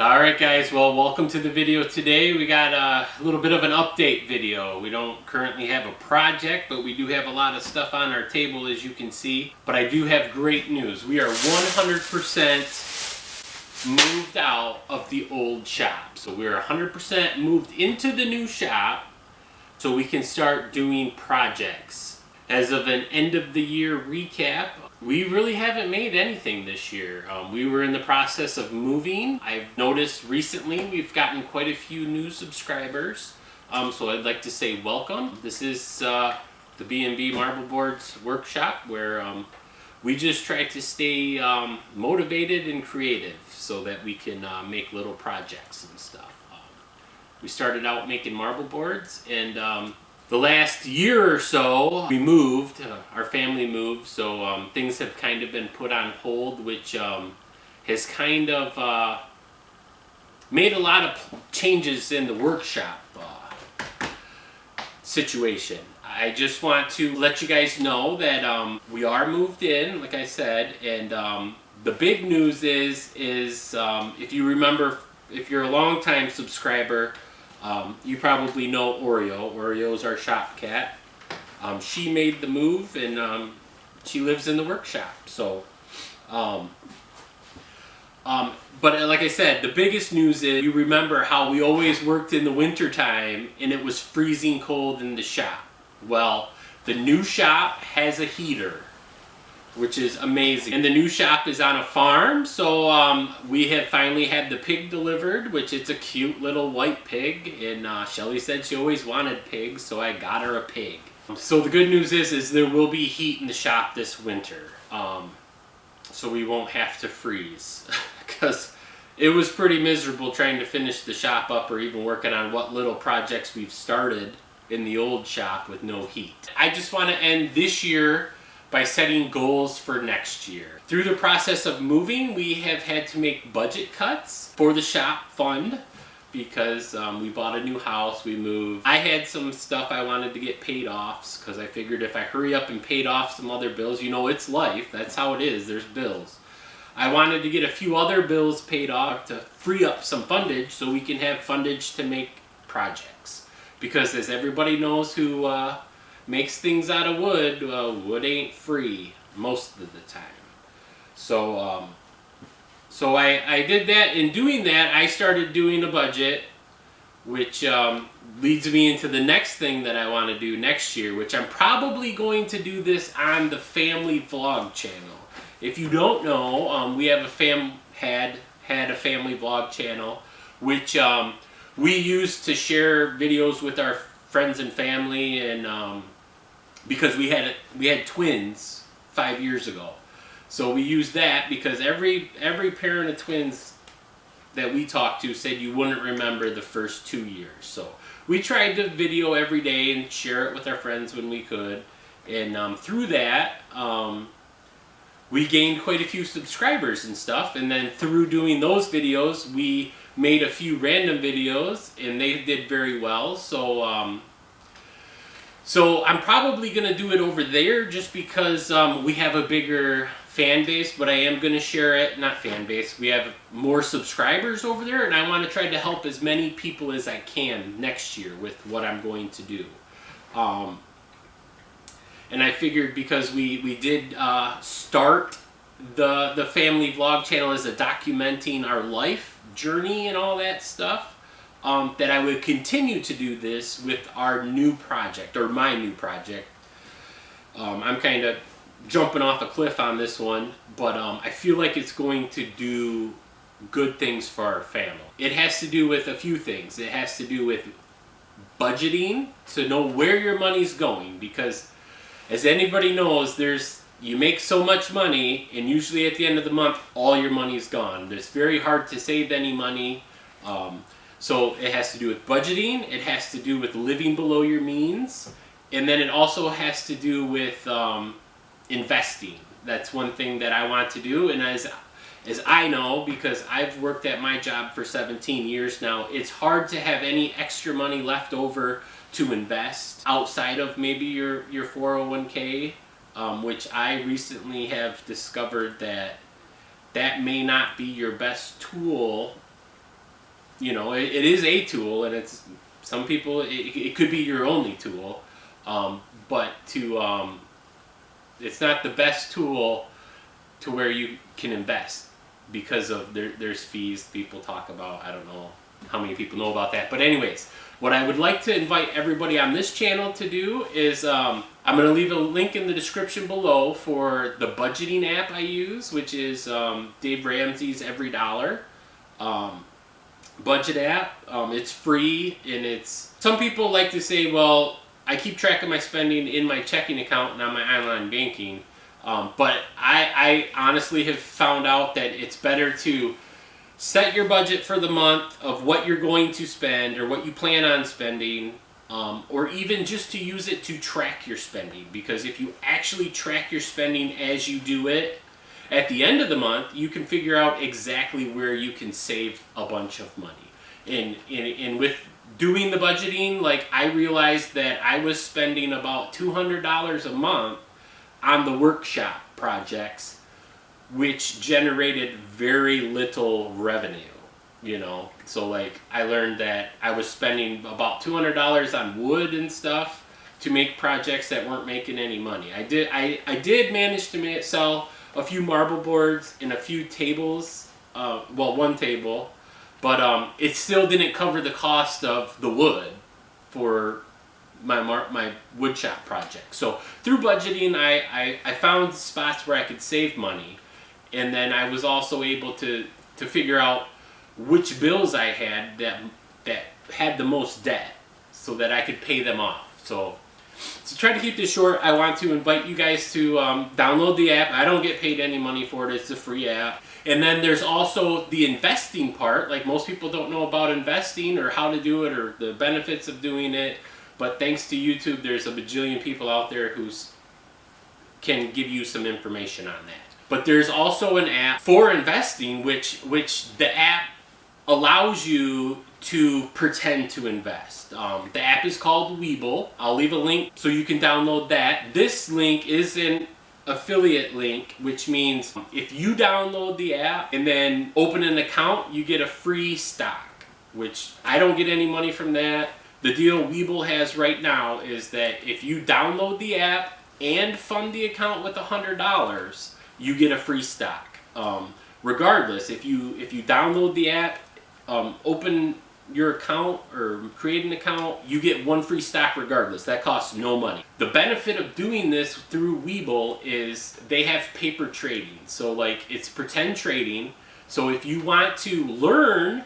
Alright guys, well welcome to the video today. We got a little bit of an update video. We don't currently have a project, but we do have a lot of stuff on our table as you can see. But I do have great news. We are 100% moved out of the old shop. So we're 100% moved into the new shop so we can start doing projects. As of an end of the year recap, we really haven't made anything this year. We were in the process of moving. I've noticed recently we've gotten quite a few new subscribers. So I'd like to say welcome. This is the BNBmarbleboards workshop where we just try to stay motivated and creative so that we can make little projects and stuff. We started out making marble boards, and the last year or so, we moved, our family moved, so things have kind of been put on hold, which has kind of made a lot of changes in the workshop situation. I just want to let you guys know that we are moved in, like I said, and the big news is if you remember, if you're a long-time subscriber, you probably know Oreo. Oreo's our shop cat. She made the move and she lives in the workshop. So, but like I said, the biggest news is you remember how we always worked in the winter time and it was freezing cold in the shop. Well, the new shop has a heater, which is amazing. And the new shop is on a farm, so we have finally had the pig delivered, which it's a cute little white pig, and Shelly said she always wanted pigs, so I got her a pig. So the good news is there will be heat in the shop this winter, so we won't have to freeze, because it was pretty miserable trying to finish the shop up or even working on what little projects we've started in the old shop with no heat. I just want to end this year by setting goals for next year. Through the process of moving, we have had to make budget cuts for the shop fund because we bought a new house, we moved. I had some stuff I wanted to get paid off because I figured if I hurry up and paid off some other bills, you know, it's life, that's how it is, there's bills. I wanted to get a few other bills paid off to free up some fundage so we can have fundage to make projects. Because as everybody knows who makes things out of wood, wood ain't free most of the time. So I did that. In doing that, I started doing a budget, which leads me into the next thing that I want to do next year, which I'm probably going to do this on the family vlog channel. If you don't know, we have had a family vlog channel, which we used to share videos with our friends and family, and because we had twins 5 years ago, so we used that because every parent of twins that we talked to said you wouldn't remember the first 2 years. So we tried to video every day and share it with our friends when we could, and through that we gained quite a few subscribers and stuff. And then through doing those videos, we made a few random videos and they did very well. So so I'm probably going to do it over there just because we have a bigger fan base, but I am going to share it, not fan base, we have more subscribers over there, and I want to try to help as many people as I can next year with what I'm going to do. And I figured because we did start the family vlog channel as a documenting our life journey and all that stuff, that I would continue to do this with our new project, or my new project. I'm kind of jumping off a cliff on this one, but I feel like it's going to do good things for our family. It has to do with a few things. It has to do with budgeting, to know where your money's going, because as anybody knows, you make so much money, and usually at the end of the month, all your money's gone. It's very hard to save any money. So it has to do with budgeting, it has to do with living below your means, and then it also has to do with investing. That's one thing that I want to do, and as I know, because I've worked at my job for 17 years now, it's hard to have any extra money left over to invest outside of maybe your 401k, which I recently have discovered that may not be your best tool you know, it is a tool, and it's some people it could be your only tool, but it's not the best tool to where you can invest because of there's fees people talk about. I don't know how many people know about that, but anyways, what I would like to invite everybody on this channel to do is I'm going to leave a link in the description below for the budgeting app I use, which is Dave Ramsey's Every Dollar budget app. It's free, and it's, some people like to say, well, I keep track of my spending in my checking account and on my online banking, but I honestly have found out that it's better to set your budget for the month of what you're going to spend or what you plan on spending, or even just to use it to track your spending, because if you actually track your spending as you do it, at the end of the month you can figure out exactly where you can save a bunch of money. And with doing the budgeting, like, I realized that I was spending about $200 a month on the workshop projects, which generated very little revenue, you know. So like, I learned that I was spending about $200 on wood and stuff to make projects that weren't making any money. I did manage to sell a few marble boards and a few tables, well, one table, but it still didn't cover the cost of the wood for my wood shop project. So through budgeting, I found spots where I could save money, and then I was also able to figure out which bills I had that had the most debt, so that I could pay them off. So to try to keep this short, I want to invite you guys to download the app. I don't get paid any money for it. It's a free app. And then there's also the investing part. Like, most people don't know about investing or how to do it or the benefits of doing it. But thanks to YouTube, there's a bajillion people out there who can give you some information on that. But there's also an app for investing, which the app allows you to pretend to invest. The app is called Webull. I'll leave a link so you can download that. This link is an affiliate link, which means if you download the app and then open an account, you get a free stock, which I don't get any money from that. The deal Webull has right now is that if you download the app and fund the account with $100, you get a free stock. Regardless, if you download the app, open your account or create an account, you get one free stock regardless. That costs no money. The benefit of doing this through Webull is they have paper trading. So like, it's pretend trading. So if you want to learn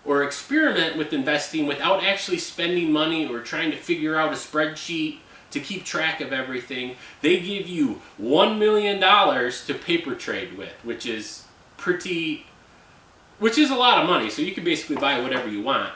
or experiment with investing without actually spending money or trying to figure out a spreadsheet to keep track of everything, they give you $1 million to paper trade with, which is a lot of money. So you can basically buy whatever you want.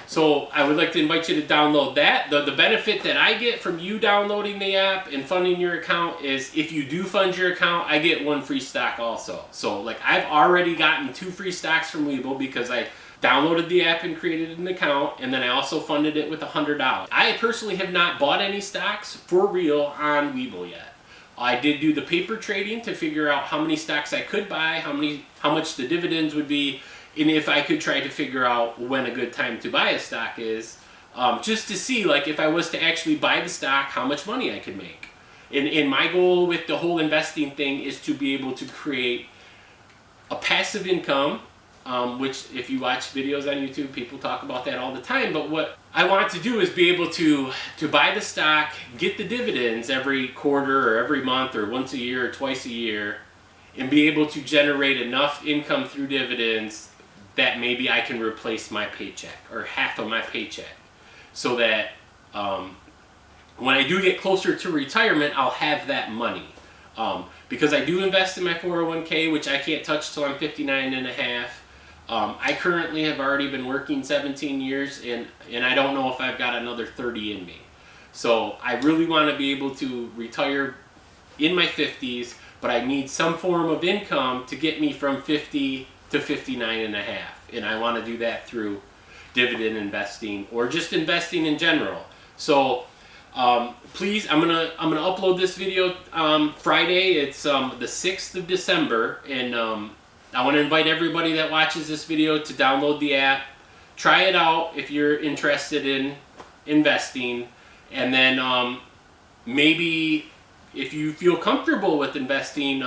So I would like to invite you to download that. The benefit that I get from you downloading the app and funding your account is, if you do fund your account, I get one free stock also. So like, I've already gotten 2 free stocks from Webull because I downloaded the app and created an account, and then I also funded it with $100. I personally have not bought any stocks for real on Webull yet. I did do the paper trading to figure out how many stocks I could buy, how much the dividends would be, and if I could try to figure out when a good time to buy a stock is, just to see, like, if I was to actually buy the stock, how much money I could make. And my goal with the whole investing thing is to be able to create a passive income, which, if you watch videos on YouTube, people talk about that all the time. But what I want to do is be able to buy the stock, get the dividends every quarter or every month or once a year or twice a year, and be able to generate enough income through dividends that maybe I can replace my paycheck or half of my paycheck, so that when I do get closer to retirement, I'll have that money. Because I do invest in my 401k, which I can't touch till I'm 59 and a half. I currently have already been working 17 years, and I don't know if I've got another 30 in me. So I really want to be able to retire in my 50s, but I need some form of income to get me from 50 to 59 and a half. And I want to do that through dividend investing or just investing in general. So please, I'm gonna upload this video Friday. It's the 6th of December, and I want to invite everybody that watches this video to download the app. Try it out if you're interested in investing. And then maybe if you feel comfortable with investing,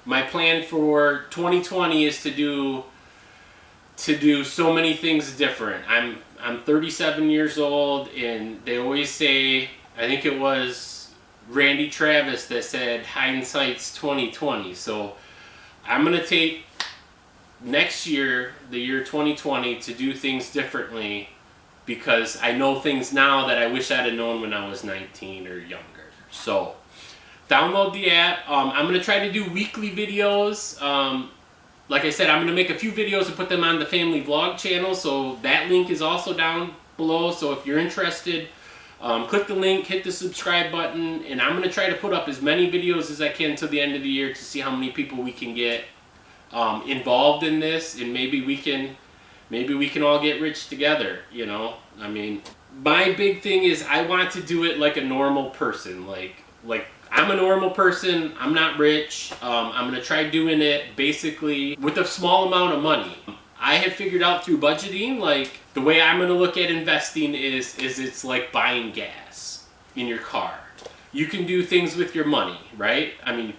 my plan for 2020 is to do so many things different. I'm 37 years old, and they always say, I think it was Randy Travis that said hindsight's 2020. So I'm gonna take next year, the year 2020, to do things differently, because I know things now that I wish I'd have known when I was 19 or younger. So download the app. I'm going to try to do weekly videos. Like I said, I'm going to make a few videos and put them on the family vlog channel, so that link is also down below. So if you're interested, click the link, hit the subscribe button, and I'm going to try to put up as many videos as I can till the end of the year to see how many people we can get involved in this, and maybe we can all get rich together, you know. I mean, my big thing is I want to do it like a normal person. Like I'm a normal person. I'm not rich. I'm gonna try doing it basically with a small amount of money. I have figured out through budgeting, like, the way I'm gonna look at investing is it's like buying gas in your car. You can do things with your money, right? I mean,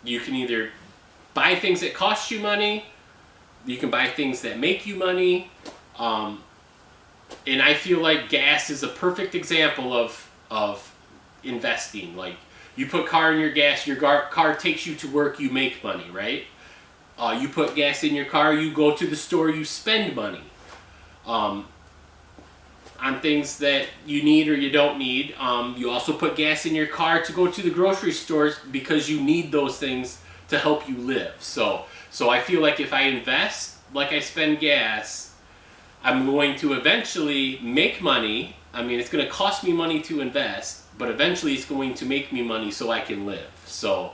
you can either buy things that cost you money, you can buy things that make you money, and I feel like gas is a perfect example of investing. Like, you put car in your gas, your car takes you to work, you make money, right? You put gas in your car, you go to the store, you spend money on things that you need or you don't need. You also put gas in your car to go to the grocery stores because you need those things to help you live. So I feel like if I invest like I spend gas, I'm going to eventually make money. I mean, it's going to cost me money to invest, but eventually it's going to make me money so I can live. So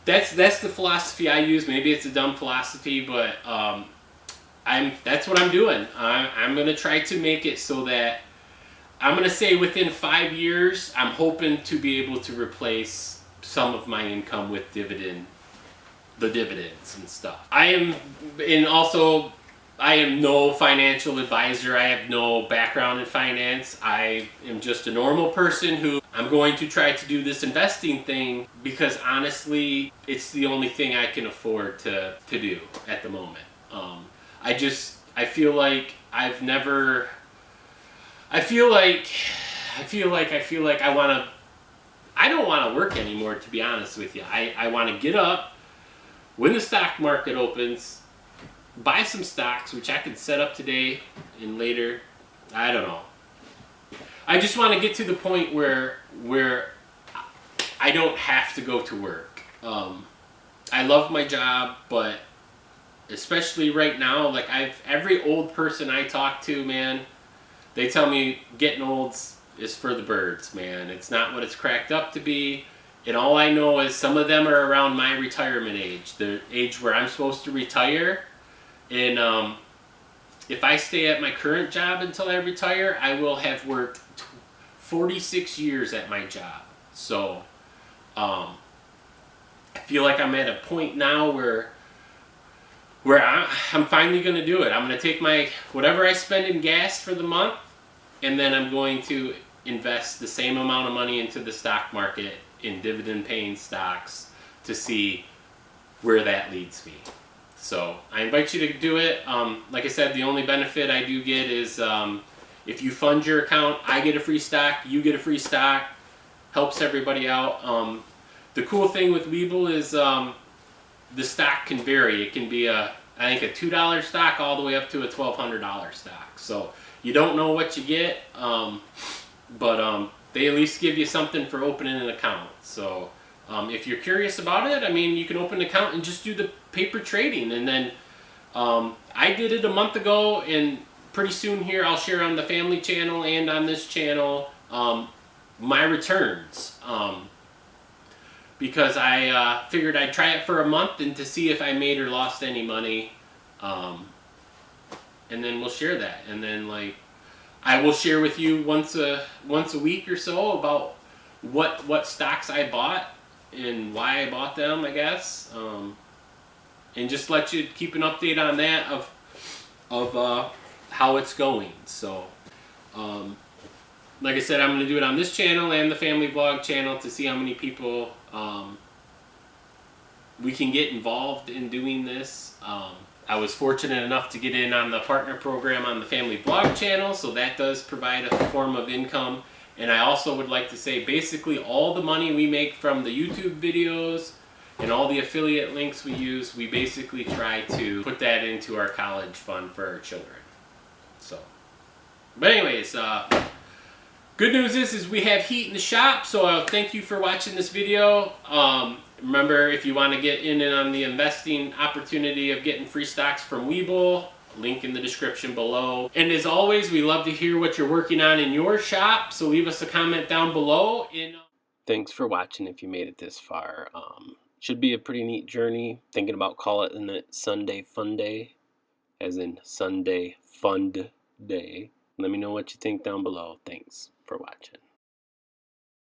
that's the philosophy I use. Maybe it's a dumb philosophy, but that's what I'm doing. I'm going to try to make it so that I'm going to say within 5 years, I'm hoping to be able to replace some of my income with the dividends and stuff. I am no financial advisor. I have no background in finance. I am just a normal person who I'm going to try to do this investing thing because honestly, it's the only thing I can afford to do at the moment. I feel like I don't want to work anymore, to be honest with you. I want to get up when the stock market opens, buy some stocks, which I can set up today and later. I don't know. I just want to get to the point where I don't have to go to work. I love my job, but especially right now, like every old person I talk to, man, they tell me getting old is for the birds, man. It's not what it's cracked up to be. And all I know is some of them are around my retirement age, the age where I'm supposed to retire. And if I stay at my current job until I retire, I will have worked 46 years at my job. So I feel like I'm at a point now where I'm finally going to do it. I'm going to take whatever I spend in gas for the month, and then I'm going to invest the same amount of money into the stock market in dividend-paying stocks to see where that leads me. So I invite you to do it. Like I said, the only benefit I do get is if you fund your account, I get a free stock, you get a free stock. Helps everybody out. The cool thing with Webull is the stock can vary. It can be I think a $2 stock all the way up to a $1,200 stock. So you don't know what you get, but they at least give you something for opening an account. So if you're curious about it, I mean, you can open an account and just do the paper trading. And then I did it a month ago, and pretty soon here I'll share on the family channel and on this channel my returns. Because I figured I'd try it for a month and to see if I made or lost any money. And then we'll share that. And then I will share with you once a week or so about what stocks I bought and why I bought them, I guess. and just let you keep an update on that of how it's going. So like I said, I'm going to do it on this channel and the family vlog channel to see how many people we can get involved in doing this. I was fortunate enough to get in on the partner program on the family vlog channel, so that does provide a form of income. And I also would like to say basically all the money we make from the YouTube videos and all the affiliate links we use, we basically try to put that into our college fund for our children. So, but anyways, good news is we have heat in the shop, so thank you for watching this video. Remember, if you want to get in on the investing opportunity of getting free stocks from Webull, link in the description below. And as always, we love to hear what you're working on in your shop, so leave us a comment down below. And thanks for watching if you made it this far. Should be a pretty neat journey. Thinking about calling it Sunday Fun Day, as in Sunday Fund Day. Let me know what you think down below. Thanks for watching.